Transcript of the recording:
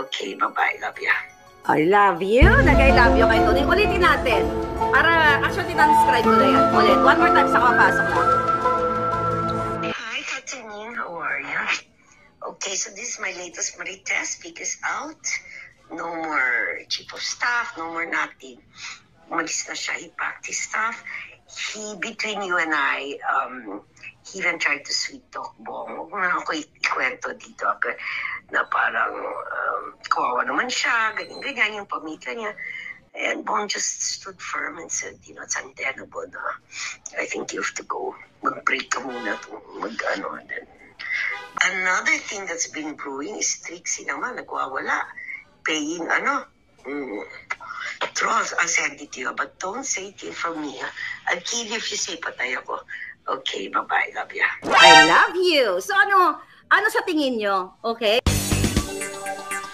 Okay, bye-bye. Love ya. I love you. Nag-I love you kay Tony. Ulitin natin. Para, actually, transcribe ko na yan. Ulit. One more time sa kapasok na. Hi, Katanine. How are you? Okay, so this is my latest Marites Speak is out. No more chief of staff, no more nothing. Umalis na siya. He packed his stuff. Between you and I, he even tried to sweet talk Bong. Huwag mo na ako ikwento dito. Na parang kawawa naman siya, ganyan-ganyan yung pamilya niya. And Bong just stood firm and said, it's untenable na I think you have to go. Mag-break ka muna. Then. Another thing that's been brewing is Trixie naman, nagwawala. Paying, trolls, I'll send it to you, but don't say it from me. I'll kill you if you say patay ako. Okay, bye-bye. Love ya. I love you. So ano sa tingin nyo? Okay?